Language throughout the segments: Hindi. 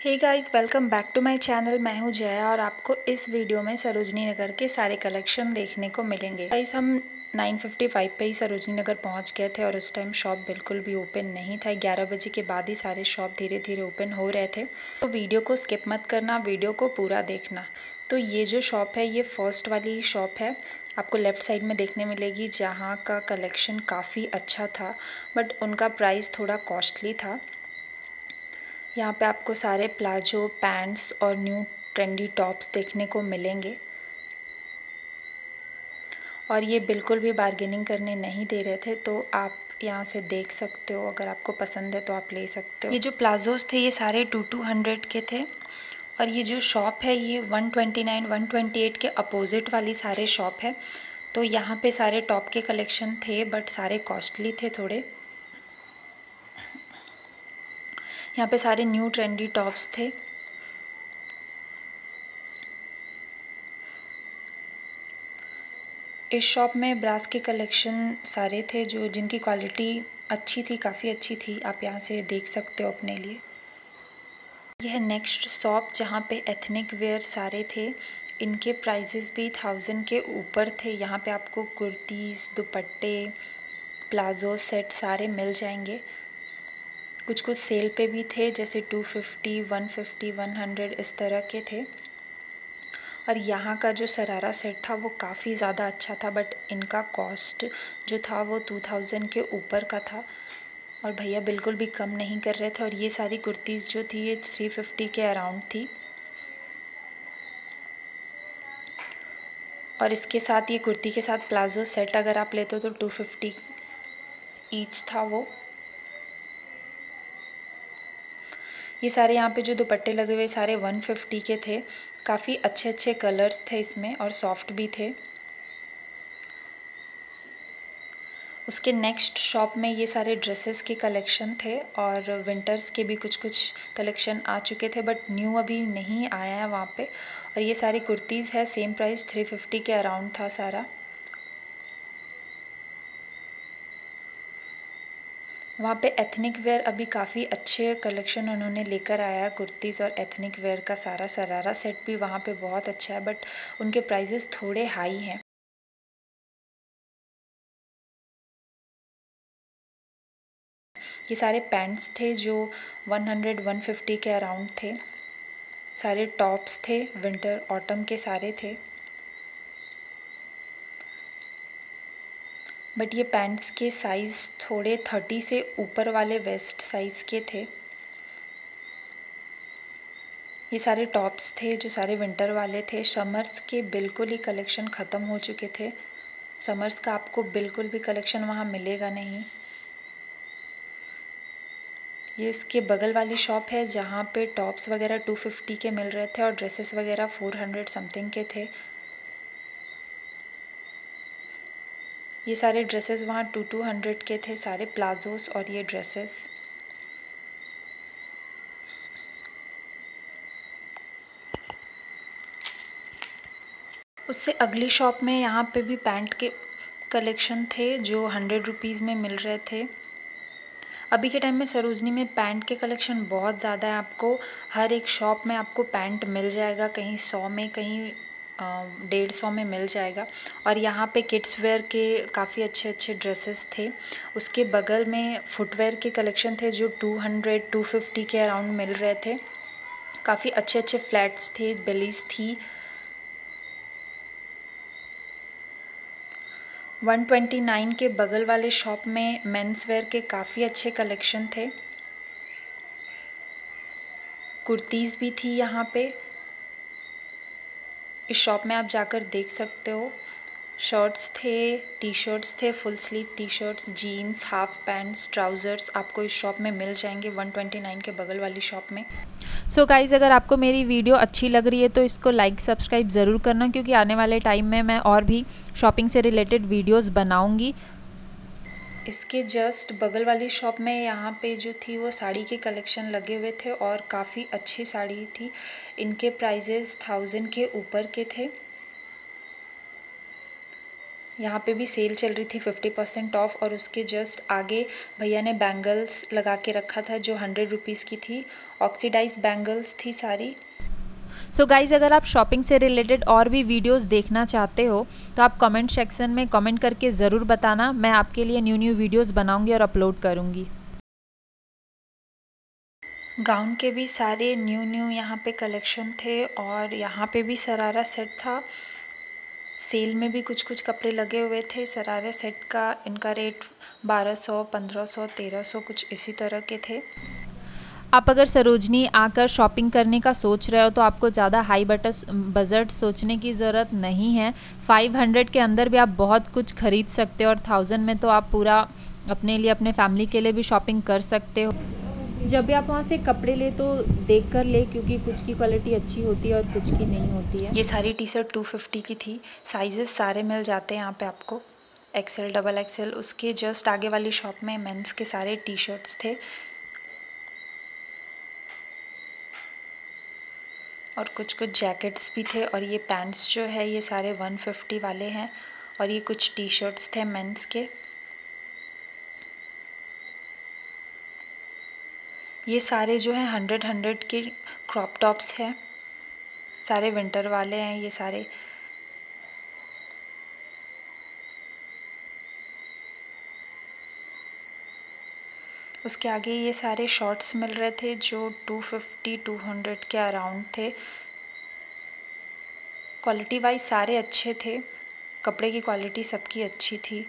Hey guys, welcome back to my channel. मैं हूं जया और आपको इस वीडियो में सरोजनी नगर के सारे कलेक्शन देखने को मिलेंगे। गाइस, हम 9:55 पे ही सरोजनी नगर पहुंच गए थे और उस टाइम शॉप बिल्कुल भी ओपन नहीं था। 11 बजे के बाद ही सारे शॉप धीरे धीरे ओपन हो रहे थे। तो वीडियो को स्किप मत करना, वीडियो को पूरा देखना। तो ये जो शॉप है, ये फर्स्ट वाली शॉप है, आपको लेफ़्ट साइड में देखने मिलेगी, जहाँ का कलेक्शन काफ़ी अच्छा था बट उनका प्राइस थोड़ा कॉस्टली था। यहाँ पे आपको सारे प्लाजो, पैंट्स और न्यू ट्रेंडी टॉप्स देखने को मिलेंगे और ये बिल्कुल भी बार्गेनिंग करने नहीं दे रहे थे। तो आप यहाँ से देख सकते हो, अगर आपको पसंद है तो आप ले सकते हो। ये जो प्लाजोस थे ये सारे 200 के थे और ये जो शॉप है ये 129, 128 के अपोजिट वाली सारे शॉप है। तो यहाँ पे सारे टॉप के कलेक्शन थे बट सारे कॉस्टली थे थोड़े। यहाँ पे सारे न्यू ट्रेंडी टॉप्स थे। इस शॉप में ब्रास के कलेक्शन सारे थे जो जिनकी क्वालिटी अच्छी थी, काफ़ी अच्छी थी। आप यहाँ से देख सकते हो अपने लिए। यह नेक्स्ट शॉप जहाँ पे एथनिक वेयर सारे थे, इनके प्राइजेस भी 1000 के ऊपर थे। यहाँ पे आपको कुर्तीज़, दुपट्टे, प्लाजो सेट सारे मिल जाएंगे। कुछ कुछ सेल पे भी थे, जैसे 250, 150, 100 इस तरह के थे। और यहाँ का जो सरारा सेट था वो काफ़ी ज़्यादा अच्छा था बट इनका कॉस्ट जो था वो 2000 के ऊपर का था और भैया बिल्कुल भी कम नहीं कर रहे थे। और ये सारी कुर्तीज़ जो थी ये 350 के अराउंड थी और इसके साथ ये कुर्ती के साथ प्लाजो सेट अगर आप लेते हो तो 250 ईच था वो। ये सारे यहाँ पे जो दुपट्टे लगे हुए सारे 150 के थे। काफ़ी अच्छे अच्छे कलर्स थे इसमें और सॉफ्ट भी थे। उसके नेक्स्ट शॉप में ये सारे ड्रेसेस के कलेक्शन थे और विंटर्स के भी कुछ कुछ कलेक्शन आ चुके थे बट न्यू अभी नहीं आया है वहाँ पे। और ये सारी कुर्तीज़ है, सेम प्राइस 350 के अराउंड था सारा। वहाँ पे एथनिक वेयर अभी काफ़ी अच्छे कलेक्शन उन्होंने लेकर आया है। कुर्तीज़ और एथनिक वेयर का सारा सरारा सेट भी वहाँ पे बहुत अच्छा है बट उनके प्राइजेस थोड़े हाई हैं। ये सारे पैंट्स थे जो 100, 150 के अराउंड थे। सारे टॉप्स थे, विंटर ऑटम के सारे थे बट ये पैंट्स के साइज़ थोड़े 30 से ऊपर वाले वेस्ट साइज़ के थे। ये सारे टॉप्स थे जो सारे विंटर वाले थे। समर्स के बिल्कुल ही कलेक्शन ख़त्म हो चुके थे। समर्स का आपको बिल्कुल भी कलेक्शन वहाँ मिलेगा नहीं। ये उसके बगल वाली शॉप है जहाँ पे टॉप्स वगैरह 250 के मिल रहे थे और ड्रेसेस वगैरह 400 समथिंग के थे। ये सारे ड्रेसेस वहाँ 200 के थे, सारे प्लाजोस और ये ड्रेसेस। उससे अगली शॉप में यहाँ पे भी पैंट के कलेक्शन थे जो 100 रुपीज़ में मिल रहे थे। अभी के टाइम में सरोजनी में पैंट के कलेक्शन बहुत ज़्यादा है। आपको हर एक शॉप में आपको पैंट मिल जाएगा, कहीं 100 में, कहीं 150 में मिल जाएगा। और यहाँ पे किड्स वेयर के काफ़ी अच्छे अच्छे ड्रेसेस थे। उसके बगल में फुटवेयर के कलेक्शन थे जो 200, 250 के अराउंड मिल रहे थे। काफ़ी अच्छे अच्छे फ्लैट्स थे, बेलीज थी। 129 के बगल वाले शॉप में मेंस वेयर के काफ़ी अच्छे कलेक्शन थे। कुर्तीज़ भी थी यहाँ पे। इस शॉप में आप जाकर देख सकते हो। शर्ट्स थे, टी शर्ट्स थे, full sleeve T shirts, jeans, half pants, trousers आपको इस शॉप में मिल जाएंगे 129 के बगल वाली शॉप में। सो गाइज़, अगर आपको मेरी वीडियो अच्छी लग रही है तो इसको लाइक सब्सक्राइब ज़रूर करना, क्योंकि आने वाले टाइम में मैं और भी शॉपिंग से रिलेटेड वीडियोस बनाऊंगी। इसके जस्ट बगल वाली शॉप में यहाँ पे जो थी वो साड़ी के कलेक्शन लगे हुए थे और काफ़ी अच्छी साड़ी थी। इनके प्राइजेस 1000 के ऊपर के थे। यहाँ पे भी सेल चल रही थी 50% ऑफ, और उसके जस्ट आगे भैया ने बैंगल्स लगा के रखा था जो 100 रुपीज़ की थी। ऑक्सीडाइज बैंगल्स थी सारी। सो गाइज़, अगर आप शॉपिंग से रिलेटेड और भी वीडियोस देखना चाहते हो तो आप कमेंट सेक्शन में कमेंट करके ज़रूर बताना। मैं आपके लिए न्यू वीडियोस बनाऊंगी और अपलोड करूंगी। गाउन के भी सारे न्यू यहाँ पे कलेक्शन थे, और यहाँ पे भी सरारा सेट था। सेल में भी कुछ कपड़े लगे हुए थे सरारे सेट का। इनका रेट 1200, 1500, 1300 कुछ इसी तरह के थे। आप अगर सरोजनी आकर शॉपिंग करने का सोच रहे हो तो आपको ज़्यादा हाई बजट सोचने की ज़रूरत नहीं है। 500 के अंदर भी आप बहुत कुछ खरीद सकते हो, और 1000 में तो आप पूरा अपने लिए, अपने फैमिली के लिए भी शॉपिंग कर सकते हो। जब भी आप वहाँ से कपड़े ले तो देख कर ले, क्योंकि कुछ की क्वालिटी अच्छी होती है और कुछ की नहीं होती है। ये सारी टी शर्ट 250 की थी। साइजेस सारे मिल जाते हैं यहाँ पे आपको, एक्सेल, डबल एक्सेल। उसके जस्ट आगे वाली शॉप में मेंस के सारे टी शर्ट्स थे, और कुछ जैकेट्स भी थे। और ये पैंट्स जो है ये सारे 150 वाले हैं, और ये कुछ टी शर्ट्स थे मेंस के। ये सारे जो हैं 100 के क्रॉप टॉप्स हैं, सारे विंटर वाले हैं ये सारे। उसके आगे ये सारे शॉर्ट्स मिल रहे थे जो 250, 200 के अराउंड थे। क्वालिटी वाइज सारे अच्छे थे, कपड़े की क्वालिटी सबकी अच्छी थी।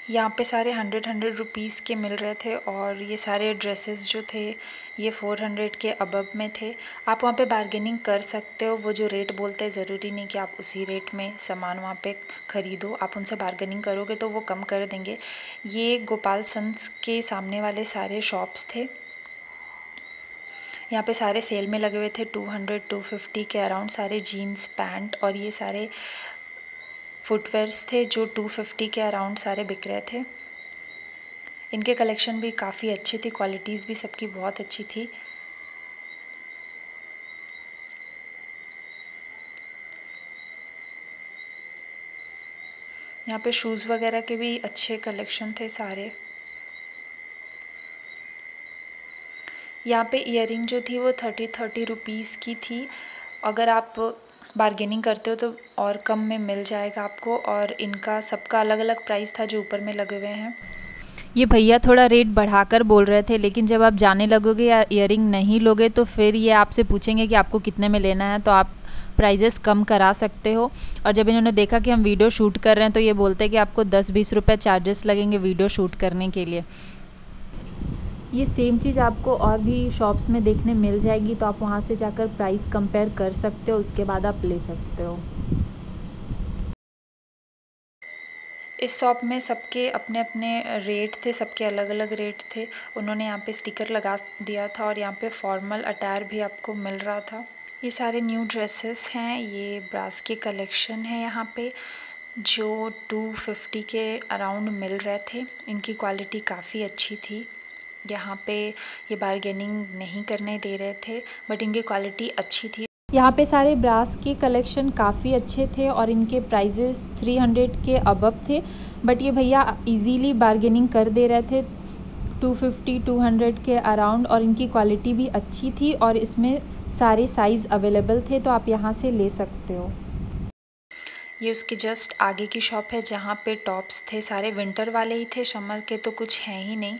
यहाँ पे सारे 100 रुपीज़ के मिल रहे थे, और ये सारे ड्रेसेस जो थे ये 400 के अबव में थे। आप वहाँ पे बार्गेनिंग कर सकते हो, वो जो रेट बोलते हैं ज़रूरी नहीं कि आप उसी रेट में सामान वहाँ पे ख़रीदो। आप उनसे बार्गेनिंग करोगे तो वो कम कर देंगे। ये गोपाल संस के सामने वाले सारे शॉप्स थे। यहाँ पे सारे सेल में लगे हुए थे 200, 250 के अराउंड। सारे जीन्स, पैंट और ये सारे फुटवेयर्स थे जो 250 के अराउंड सारे बिक रहे थे। इनके कलेक्शन भी काफ़ी अच्छी थी, क्वालिटीज़ भी सबकी बहुत अच्छी थी। यहाँ पे शूज़ वगैरह के भी अच्छे कलेक्शन थे सारे। यहाँ पे ईयरिंग जो थी वो 30 रुपीज़ की थी। अगर आप बार्गेनिंग करते हो तो और कम में मिल जाएगा आपको, और इनका सबका अलग अलग प्राइस था जो ऊपर में लगे हुए हैं। ये भैया थोड़ा रेट बढ़ाकर बोल रहे थे, लेकिन जब आप जाने लगोगे या ईयरिंग नहीं लोगे तो फिर ये आपसे पूछेंगे कि आपको कितने में लेना है, तो आप प्राइजेस कम करा सकते हो। और जब इन्होंने देखा कि हम वीडियो शूट कर रहे हैं तो ये बोलते हैं कि आपको 10-20 रुपये चार्जेस लगेंगे वीडियो शूट करने के लिए। ये सेम चीज़ आपको और भी शॉप्स में देखने मिल जाएगी, तो आप वहाँ से जाकर प्राइस कंपेयर कर सकते हो, उसके बाद आप ले सकते हो। इस शॉप में सबके अपने अपने रेट थे, सबके अलग अलग रेट थे। उन्होंने यहाँ पे स्टिकर लगा दिया था, और यहाँ पे फॉर्मल अटायर भी आपको मिल रहा था। ये सारे न्यू ड्रेसेस हैं, ये ब्रास के कलेक्शन है यहाँ पे जो 250 के अराउंड मिल रहे थे। इनकी क्वालिटी काफ़ी अच्छी थी। यहाँ पे ये बार्गेनिंग नहीं करने दे रहे थे, बट इनकी क्वालिटी अच्छी थी। यहाँ पे सारे ब्रास के कलेक्शन काफ़ी अच्छे थे और इनके प्राइजेस 300 के अबव थे, बट ये भैया इजीली बार्गेनिंग कर दे रहे थे 250, 200 के अराउंड, और इनकी क्वालिटी भी अच्छी थी और इसमें सारे साइज़ अवेलेबल थे, तो आप यहाँ से ले सकते हो। ये उसके जस्ट आगे की शॉप है जहाँ पे टॉप्स थे, सारे विंटर वाले ही थे, समर के तो कुछ हैं ही नहीं।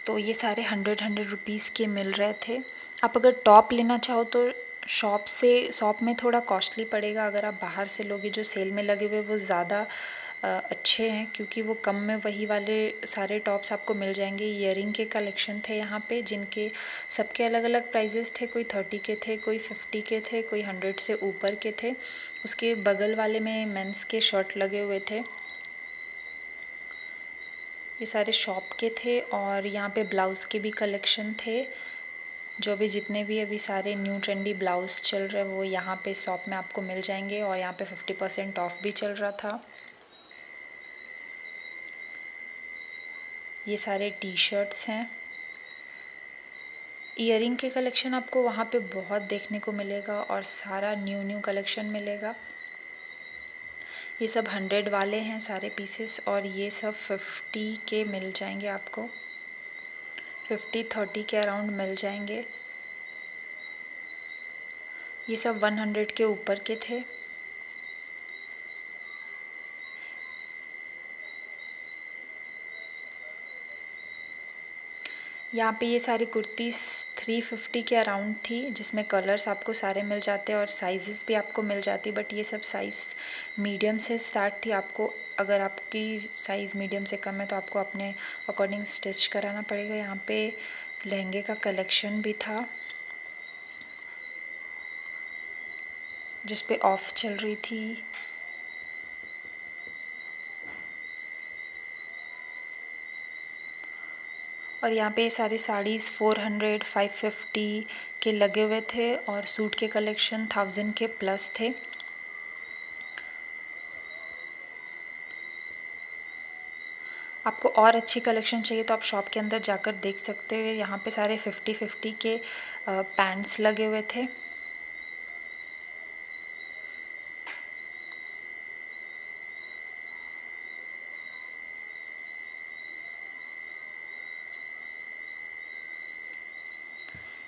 तो ये सारे 100 रुपीज़ के मिल रहे थे। आप अगर टॉप लेना चाहो तो शॉप में थोड़ा कॉस्टली पड़ेगा। अगर आप बाहर से लोगे, जो सेल में लगे हुए वो ज़्यादा अच्छे हैं, क्योंकि वो कम में वही वाले सारे टॉप्स आपको मिल जाएंगे। ईयरिंग के कलेक्शन थे यहाँ पे, जिनके सबके अलग अलग प्राइजेस थे। कोई 30 के थे, कोई 50 के थे, कोई 100 से ऊपर के थे। उसके बगल वाले में मेंस के शर्ट लगे हुए थे। ये सारे शॉप के थे, और यहाँ पे ब्लाउज़ के भी कलेक्शन थे। जो भी जितने भी अभी सारे न्यू ट्रेंडी ब्लाउज़ चल रहे हैं वो यहाँ पे शॉप में आपको मिल जाएंगे, और यहाँ पे 50% ऑफ भी चल रहा था। ये सारे टी शर्ट्स हैं। ईयरिंग के कलेक्शन आपको वहाँ पे बहुत देखने को मिलेगा और सारा न्यू कलेक्शन मिलेगा। ये सब 100 वाले हैं सारे पीसेस और ये सब 50 के मिल जाएंगे आपको, 50-30 के अराउंड मिल जाएंगे। ये सब 100 के ऊपर के थे। यहाँ पे ये सारी कुर्तीज़ 350 के अराउंड थी, जिसमें कलर्स आपको सारे मिल जाते और साइज़ेस भी आपको मिल जाती, बट ये सब साइज़ मीडियम से स्टार्ट थी। आपको अगर आपकी साइज़ मीडियम से कम है तो आपको अपने अकॉर्डिंग स्टिच कराना पड़ेगा। यहाँ पे लहंगे का कलेक्शन भी था जिस पे ऑफ चल रही थी। और यहाँ पे सारी साड़ीज़ 400, 550 के लगे हुए थे और सूट के कलेक्शन 1000 के प्लस थे। आपको और अच्छी कलेक्शन चाहिए तो आप शॉप के अंदर जाकर देख सकते हो। यहाँ पे सारे 50-50 के पैंट्स लगे हुए थे।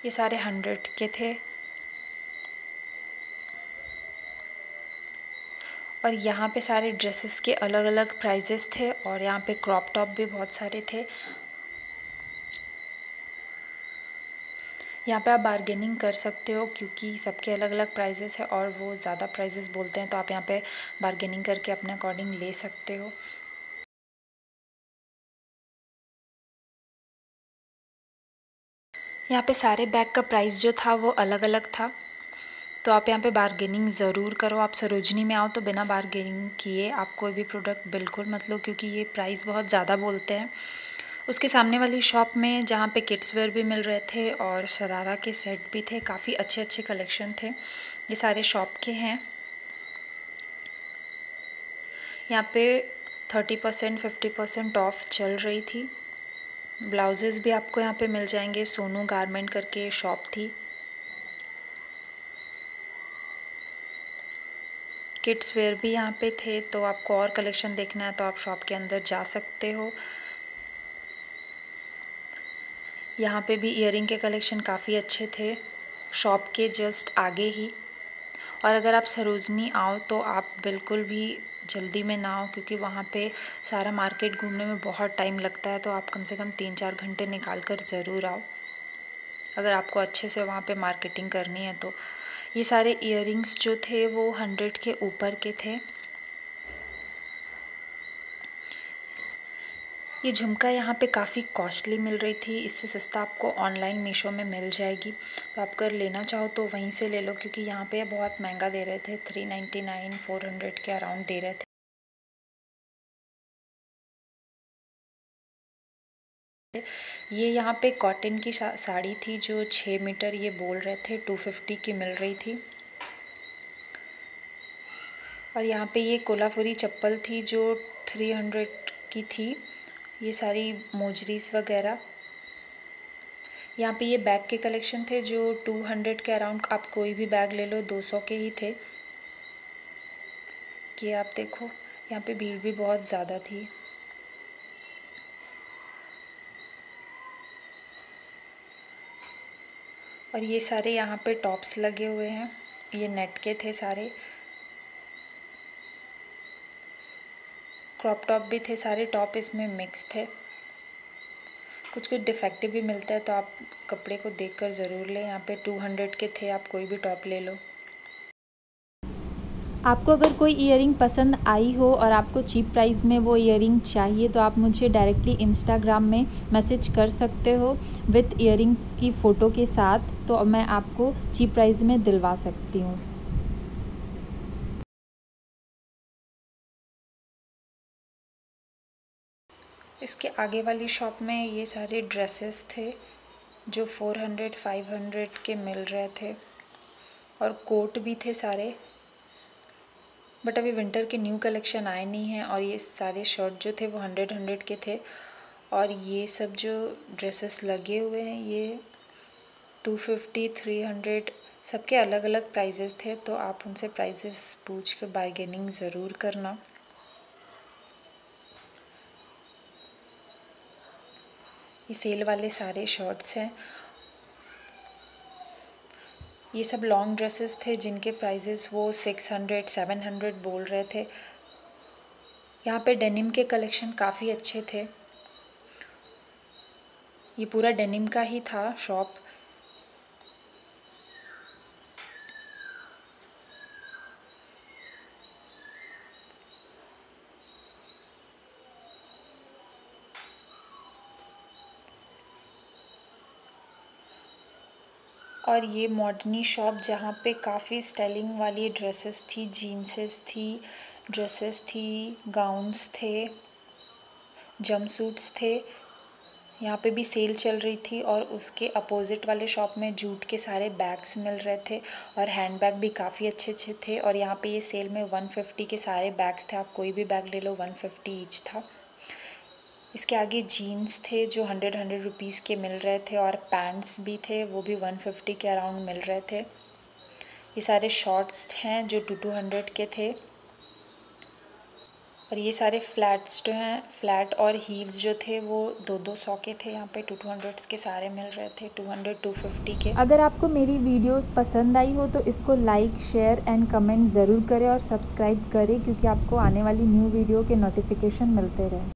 ये सारे 100 के थे। और यहाँ पे सारे ड्रेसेस के अलग अलग प्राइजेस थे और यहाँ पे क्रॉप टॉप भी बहुत सारे थे। यहाँ पे आप बार्गेनिंग कर सकते हो क्योंकि सबके अलग अलग प्राइजेस है और वो ज़्यादा प्राइजेस बोलते हैं, तो आप यहाँ पे बार्गेनिंग करके अपने अकॉर्डिंग ले सकते हो। यहाँ पे सारे बैग का प्राइस जो था वो अलग अलग था, तो आप यहाँ पे बार्गेनिंग ज़रूर करो। आप सरोजनी में आओ तो बिना बार्गेनिंग किए आप कोई भी प्रोडक्ट बिल्कुल मत लो, क्योंकि ये प्राइस बहुत ज़्यादा बोलते हैं। उसके सामने वाली शॉप में जहाँ पे किड्स वेयर भी मिल रहे थे और शरारा के सेट भी थे, काफ़ी अच्छे अच्छे कलेक्शन थे। ये सारे शॉप के हैं। यहाँ पे 30% 50% ऑफ चल रही थी। ब्लाउजेज़ भी आपको यहाँ पे मिल जाएंगे। सोनू गारमेंट करके शॉप थी। किड्स वेयर भी यहाँ पे थे, तो आपको और कलेक्शन देखना है तो आप शॉप के अंदर जा सकते हो। यहाँ पे भी ईयरिंग के कलेक्शन काफ़ी अच्छे थे, शॉप के जस्ट आगे ही। और अगर आप सरोजनी आओ तो आप बिल्कुल भी जल्दी में ना आओ, क्योंकि वहाँ पे सारा मार्केट घूमने में बहुत टाइम लगता है, तो आप कम से कम 3-4 घंटे निकाल कर ज़रूर आओ अगर आपको अच्छे से वहाँ पे मार्केटिंग करनी है तो। ये सारे ईयरिंग्स जो थे वो 100 के ऊपर के थे। ये झुमका यहाँ पे काफ़ी कॉस्टली मिल रही थी, इससे सस्ता आपको ऑनलाइन मीशो में मिल जाएगी, तो आप अगर लेना चाहो तो वहीं से ले लो, क्योंकि यहाँ पे बहुत महंगा दे रहे थे। 399 400 के अराउंड दे रहे थे। ये यहाँ पे कॉटन की साड़ी थी जो 6 मीटर, ये बोल रहे थे 250 की मिल रही थी। और यहाँ पे ये कोल्हापुरी चप्पल थी जो 300 की थी। ये सारी मोजरीज वगैरह। यहाँ पे ये बैग के कलेक्शन थे जो 200 के अराउंड, आप कोई भी बैग ले लो 200 के ही थे। कि आप देखो यहाँ पे भीड़ भी बहुत ज़्यादा थी। और ये सारे यहाँ पे टॉप्स लगे हुए हैं, ये नेट के थे सारे। क्रॉप टॉप भी थे, सारे टॉप इसमें मिक्स थे। कुछ कुछ डिफेक्टिव भी मिलता है, तो आप कपड़े को देखकर ज़रूर लें। यहाँ पे 200 के थे, आप कोई भी टॉप ले लो। आपको अगर कोई ईयरिंग पसंद आई हो और आपको चीप प्राइस में वो ईयरिंग चाहिए तो आप मुझे डायरेक्टली इंस्टाग्राम में मैसेज कर सकते हो विथ ईयरिंग की फ़ोटो के साथ, तो मैं आपको चीप प्राइस में दिलवा सकती हूँ। इसके आगे वाली शॉप में ये सारे ड्रेसेस थे जो 400-500 के मिल रहे थे, और कोट भी थे सारे, बट अभी विंटर के न्यू कलेक्शन आए नहीं हैं। और ये सारे शर्ट जो थे वो 100 के थे, और ये सब जो ड्रेसेस लगे हुए हैं ये 250, 300 सबके अलग अलग प्राइजेस थे, तो आप उनसे प्राइजेस पूछ के बार्गेनिंग ज़रूर करना। ये सेल वाले सारे शर्ट्स हैं। ये सब लॉन्ग ड्रेसेस थे जिनके प्राइजेस वो 600, 700 बोल रहे थे। यहाँ पे डेनिम के कलेक्शन काफ़ी अच्छे थे। ये पूरा डेनिम का ही था शॉप। और ये मॉडर्नी शॉप जहाँ पे काफ़ी स्टाइलिंग वाली ड्रेसेस थी, जीन्सेस थी, ड्रेसेस थी, गाउन्स थे, जंपसूट्स थे। यहाँ पे भी सेल चल रही थी। और उसके अपोजिट वाले शॉप में जूट के सारे बैग्स मिल रहे थे और हैंड बैग भी काफ़ी अच्छे अच्छे थे। और यहाँ पे ये सेल में 150 के सारे बैग्स थे, आप कोई भी बैग ले लो, 150 ईच था। इसके आगे जीन्स थे जो 100 रुपीज़ के मिल रहे थे और पैंट्स भी थे, वो भी 150 के अराउंड मिल रहे थे। ये सारे शॉर्ट्स हैं जो 200 के थे। और ये सारे फ्लैट्स जो हैं, फ्लैट और हील्स जो थे वो 200 के थे। यहाँ पे 200 के सारे मिल रहे थे, 200, 250 के। अगर आपको मेरी वीडियोस पसंद आई हो तो इसको लाइक, शेयर एंड कमेंट ज़रूर करें और सब्सक्राइब करें, क्योंकि आपको आने वाली न्यू वीडियो के नोटिफिकेशन मिलते रहें।